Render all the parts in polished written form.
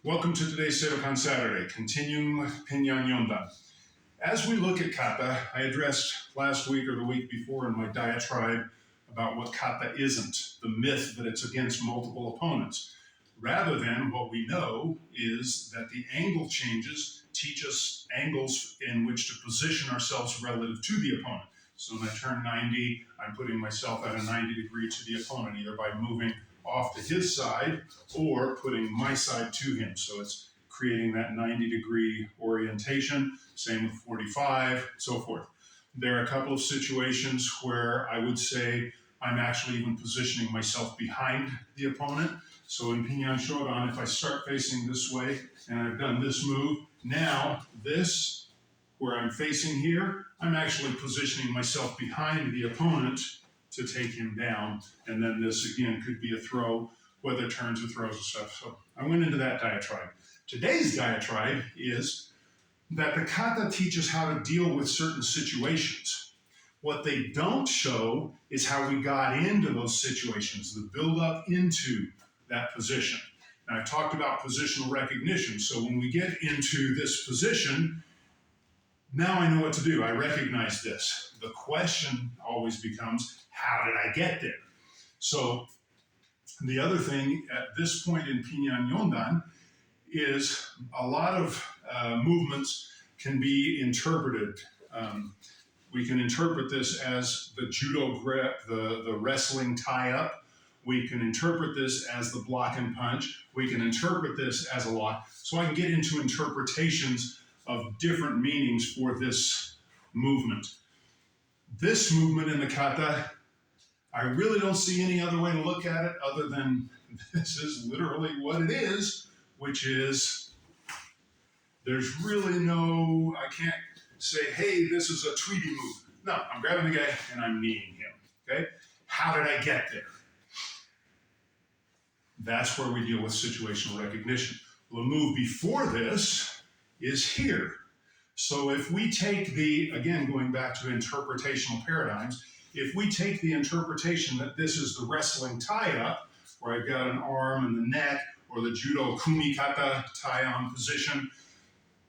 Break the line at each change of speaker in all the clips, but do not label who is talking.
Welcome to today's Seidokan Saturday, continuing with Pinan Yondan. As we look at kata, I addressed last week or the week before in my diatribe about what kata isn't, the myth that it's against multiple opponents. Rather than what we know is that the angle changes teach us angles in which to position ourselves relative to the opponent. So when I turn 90, I'm putting myself at a 90 degree to the opponent, either by moving off to his side or putting my side to him. So it's creating that 90 degree orientation, same with 45, so forth. There are a couple of situations where I would say I'm actually even positioning myself behind the opponent. So in Pinan Yondan, if I start facing this way and I've done this move, now this, where I'm facing here, I'm actually positioning myself behind the opponent to take him down. And then this, again, could be a throw, whether turns or throws or stuff. So I went into that diatribe. Today's diatribe is that the kata teaches how to deal with certain situations. What they don't show is how we got into those situations, the build up into that position. And I've talked about positional recognition. So when we get into this position, now I know what to do. I recognize this. The question always becomes, how did I get there? So the other thing at this point in Pinan Yondan is a lot of movements can be interpreted. We can interpret this as the judo grip, the wrestling tie-up. We can interpret this as the block and punch. We can interpret this as a lock. So I can get into interpretations of different meanings for this movement. This movement in the kata, I really don't see any other way to look at it other than this is literally what it is, which is there's really no, I can't say, hey, this is a Tweety move. No, I'm grabbing the guy and I'm kneeing him, okay? How did I get there? That's where we deal with situational recognition. The move before this is here. So if we take the, again, going back to interpretational paradigms, if we take the interpretation that this is the wrestling tie-up, where I've got an arm and the neck, or the judo kumi kata tie-on position,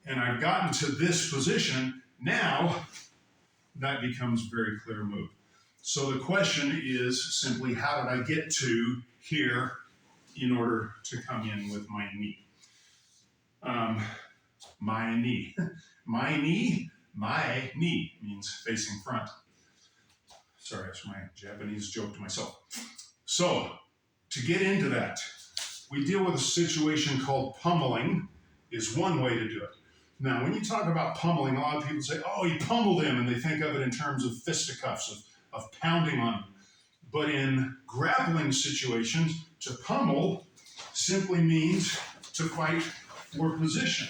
and I've gotten to this position, now that becomes a very clear move. So the question is simply, how did I get to here in order to come in with my knee? My knee. My knee means facing front. Sorry, that's my Japanese joke to myself. So, to get into that, we deal with a situation called pummeling, is one way to do it. Now, when you talk about pummeling, a lot of people say, oh, he pummeled him, and they think of it in terms of fisticuffs, of pounding on him. But in grappling situations, to pummel simply means to fight for position.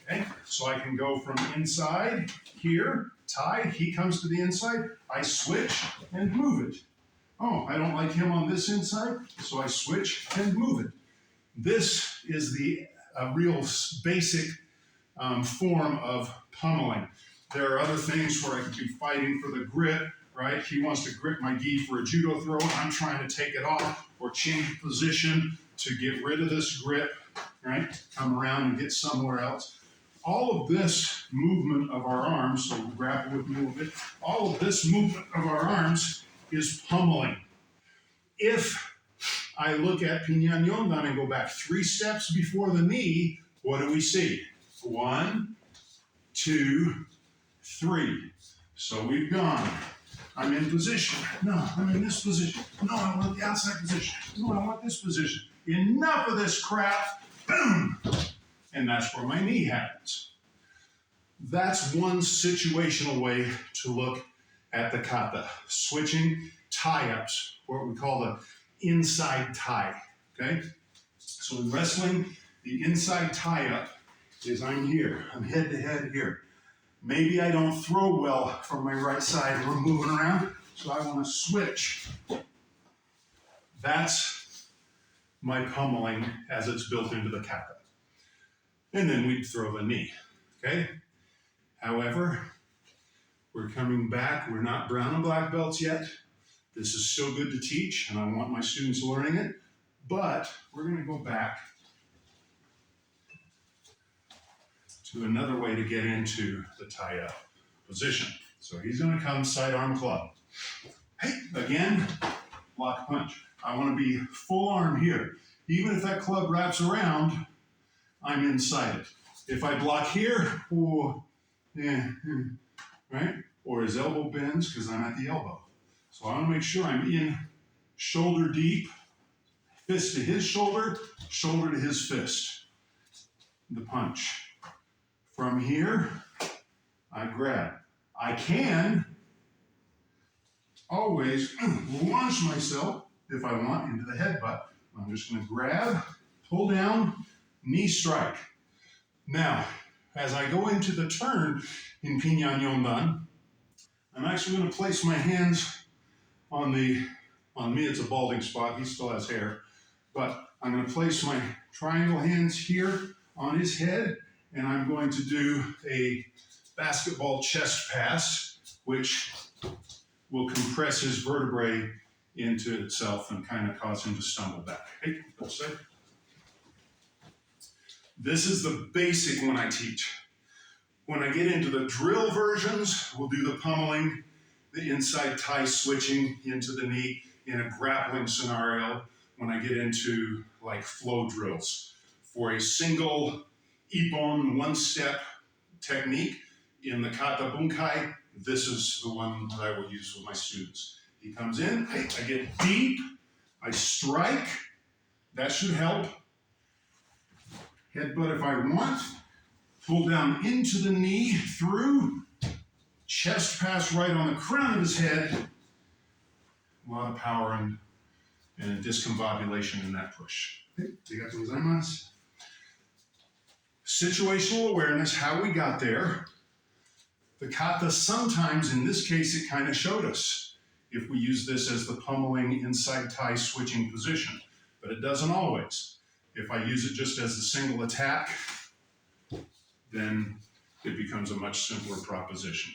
Okay? So I can go from inside here, tied, he comes to the inside, I switch and move it. Oh, I don't like him on this inside, so I switch and move it. This is the real basic form of pummeling. There are other things where I could be fighting for the grip, right? He wants to grip my gi for a judo throw, and I'm trying to take it off or change position to get rid of this grip, right? Come around and get somewhere else. All of this movement of our arms, so grapple with me a little bit, all of this movement of our arms is pummeling. If I look at Pinan Yondan and go back 3 steps before the knee, what do we see? 1, 2, 3. So we've gone. I'm in position. No, I'm in this position. No, I want the outside position. No, I want this position. Enough of this crap. Boom! And that's where my knee happens. That's one situational way to look at the kata. Switching tie-ups, what we call the inside tie, okay? So in wrestling, the inside tie-up is I'm here. I'm head to head here. Maybe I don't throw well from my right side. We're moving around, so I want to switch. That's my pummeling as it's built into the kata. And then we'd throw the knee, okay? However, we're coming back. We're not brown and black belts yet. This is still good to teach, and I want my students learning it. But we're going to go back to another way to get into the tie-up position. So he's going to come sidearm club. Hey, again, block punch. I want to be full arm here. Even if that club wraps around, I'm inside it. If I block here, right? Or his elbow bends because I'm at the elbow. So I want to make sure I'm in shoulder deep, fist to his shoulder, shoulder to his fist. The punch. From here, I grab. I can always launch myself, if I want, into the headbutt. I'm just going to grab, pull down, knee strike. Now, as I go into the turn in Pinan Yondan, I'm actually going to place my hands on me, it's a balding spot, he still has hair, but I'm going to place my triangle hands here on his head, and I'm going to do a basketball chest pass, which will compress his vertebrae into itself and kind of cause him to stumble back. Hey, that's it. This is the basic one I teach. When I get into the drill versions, we'll do the pummeling, the inside tie switching into the knee in a grappling scenario. When I get into like flow drills for a single ippon one-step technique in the kata bunkai, this is the one that I will use with my students. He comes in, I get deep, I strike, that should help. Headbutt if I want, pull down into the knee, through, chest pass right on the crown of his head. A lot of power and discombobulation in that push. Arigatou gozaimasu. Situational awareness, how we got there. The kata sometimes, in this case, it kind of showed us if we use this as the pummeling inside tie switching position, but it doesn't always. If I use it just as a single attack, then it becomes a much simpler proposition.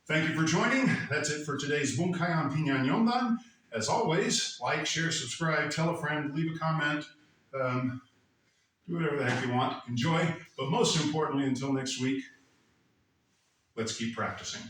Thank you for joining. That's it for today's bunkai on Pinan Yondan. As always, like, share, subscribe, tell a friend, leave a comment, do whatever the heck you want. Enjoy. But most importantly, until next week, let's keep practicing.